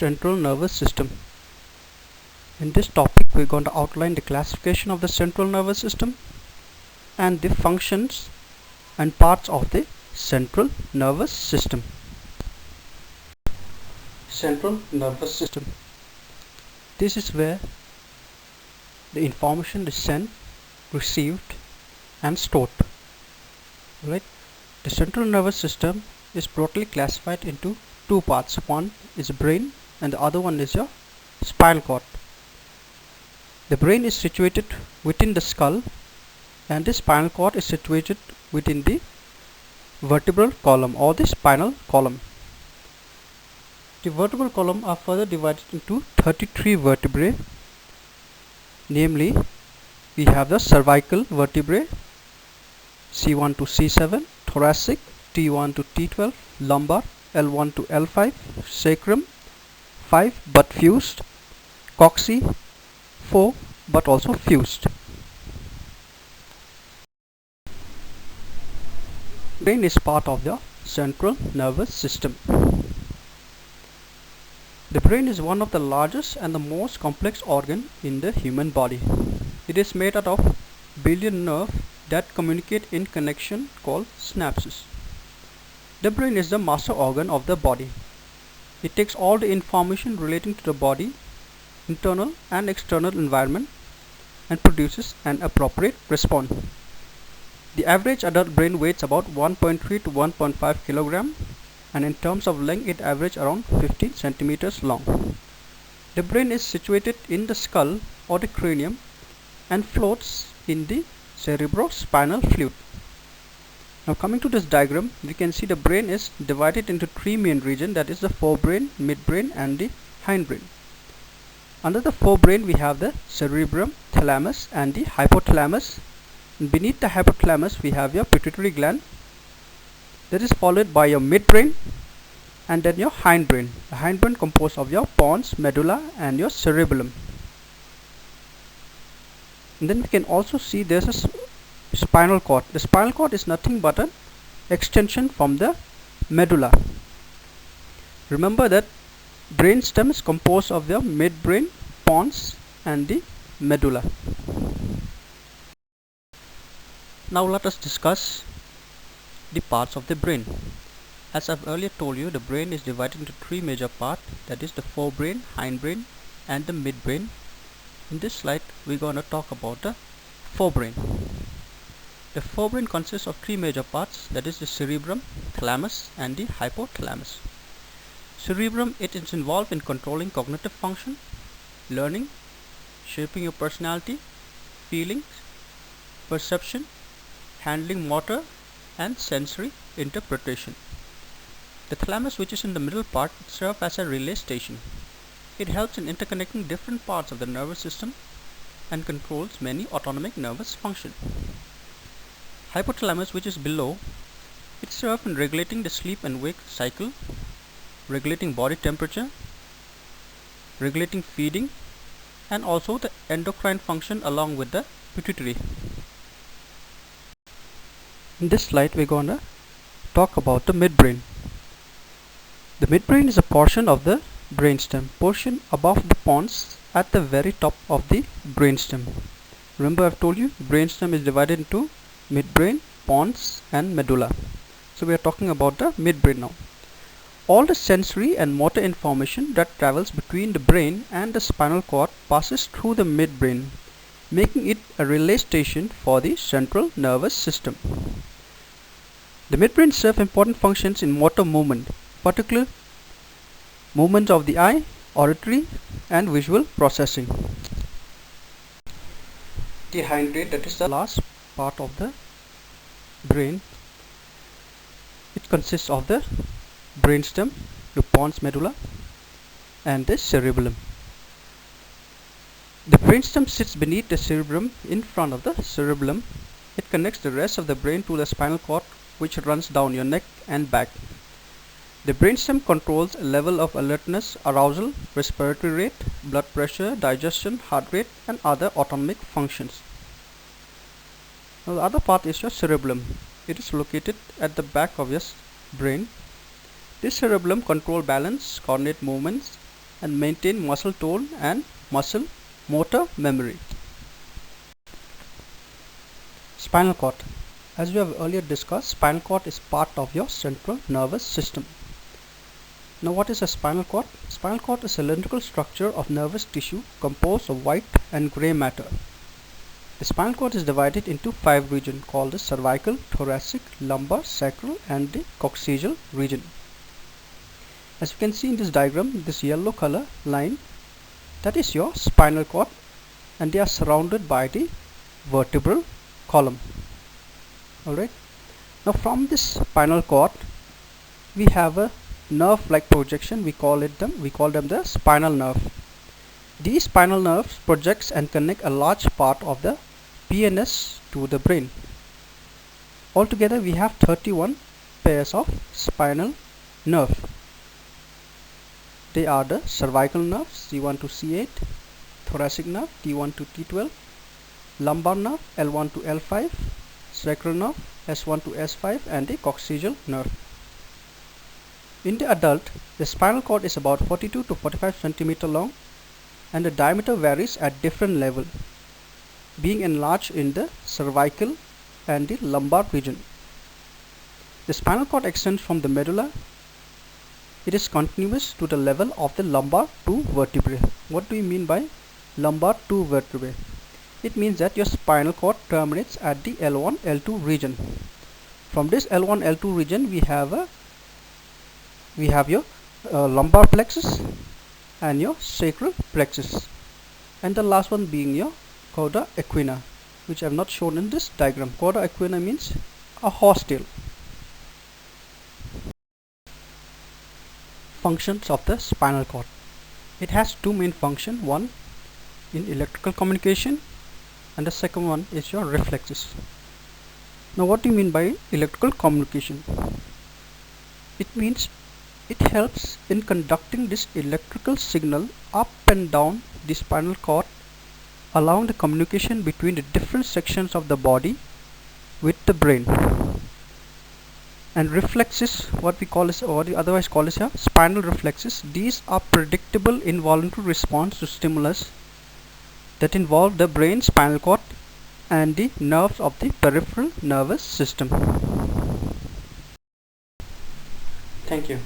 central nervous system. In this topic, we're going to outline the classification of the central nervous system and the functions and parts of the central nervous system. Central nervous system. This is where the information is sent, received, and stored. Right? The central nervous system is broadly classified into two parts. One is the brain and the other one is your spinal cord. The brain is situated within the skull and the spinal cord is situated within the vertebral column or the spinal column. The vertebral column are further divided into 33 vertebrae. Namely, we have the cervical vertebrae, C1 to C7, thoracic, T1 to T12, lumbar, L1 to L5, sacrum, 5 but fused, coccyx, 4 but also fused. Brain is part of the central nervous system. The brain is one of the largest and the most complex organ in the human body. It is made out of billion nerves that communicate in connection called synapses. The brain is the master organ of the body. It takes all the information relating to the body, internal and external environment, and produces an appropriate response. The average adult brain weighs about 1.3 to 1.5 kilogram, and in terms of length it averages around 15 centimeters long. The brain is situated in the skull or the cranium and floats in the cerebrospinal fluid. Now coming to this diagram, we can see the brain is divided into three main regions, that is the forebrain, midbrain and the hindbrain. Under the forebrain we have the cerebrum, thalamus and the hypothalamus. And beneath the hypothalamus we have your pituitary gland. That is followed by your midbrain and then your hindbrain. The hindbrain composed of your pons, medulla and your cerebellum. And then we can also see there's a spinal cord. The spinal cord is nothing but an extension from the medulla. Remember that brainstem is composed of the midbrain, pons and the medulla. Now let us discuss the parts of the brain. As I've earlier told you, the brain is divided into three major parts, that is the forebrain, hindbrain and the midbrain. In this slide we're going to talk about the forebrain. The forebrain consists of three major parts, that is the cerebrum, thalamus and the hypothalamus. Cerebrum, it is involved in controlling cognitive function, learning, shaping your personality, feelings, perception, handling motor and sensory interpretation. The thalamus, which is in the middle part, serves as a relay station. It helps in interconnecting different parts of the nervous system and controls many autonomic nervous functions. Hypothalamus, which is below, it serves in regulating the sleep and wake cycle, regulating body temperature, regulating feeding and also the endocrine function along with the pituitary. In this slide we're going to talk about the midbrain. The midbrain is a portion of the brainstem, portion above the pons at the very top of the brainstem. Remember I've told you brainstem is divided into midbrain, pons and medulla. So we are talking about the midbrain now. All the sensory and motor information that travels between the brain and the spinal cord passes through the midbrain, making it a relay station for the central nervous system. The midbrain serves important functions in motor movement, particularly movements of the eye, auditory and visual processing. The hindbrain, that is the last part of the brain, it consists of the brainstem, the pons, medulla and the cerebellum. The brainstem sits beneath the cerebrum in front of the cerebellum. It connects the rest of the brain to the spinal cord, which runs down your neck and back. The brainstem controls a level of alertness, arousal, respiratory rate, blood pressure, digestion, heart rate and other autonomic functions. Now the other part is your cerebellum. It is located at the back of your brain. This cerebellum controls balance, coordinate movements, and maintain muscle tone and muscle motor memory. Spinal cord. As we have earlier discussed, spinal cord is part of your central nervous system. Now what is a spinal cord? Spinal cord is a cylindrical structure of nervous tissue composed of white and gray matter. The spinal cord is divided into 5 regions called the cervical, thoracic, lumbar, sacral and the coccygeal region. As you can see in this diagram, this yellow color line, that is your spinal cord, and they are surrounded by the vertebral column. Alright. Now from this spinal cord, we have a nerve-like projection. We call them the spinal nerve. These spinal nerves projects and connect a large part of the PNS to the brain. Altogether we have 31 pairs of spinal nerve. They are the cervical nerve C1 to C8, thoracic nerve T1 to T12, lumbar nerve L1 to L5, sacral nerve S1 to S5 and the coccygeal nerve. In the adult, the spinal cord is about 42 to 45 cm long and the diameter varies at different level, being enlarged in the cervical and the lumbar region. The spinal cord extends from the medulla. It is continuous to the level of the lumbar 2 vertebrae. What do you mean by lumbar 2 vertebrae? It means that your spinal cord terminates at the L1, L2 region. From this L1, L2 region, we have your lumbar plexus and your sacral plexus, and the last one being your cauda equina, which I have not shown in this diagram. Cauda equina means a horse tail. Functions of the spinal cord. It has two main functions, one in electrical communication and the second one is your reflexes. Now what do you mean by electrical communication? It means it helps in conducting this electrical signal up and down the spinal cord, allowing the communication between the different sections of the body with the brain. And reflexes, what we otherwise call as spinal reflexes. These are predictable involuntary response to stimulus that involve the brain, spinal cord and the nerves of the peripheral nervous system. Thank you.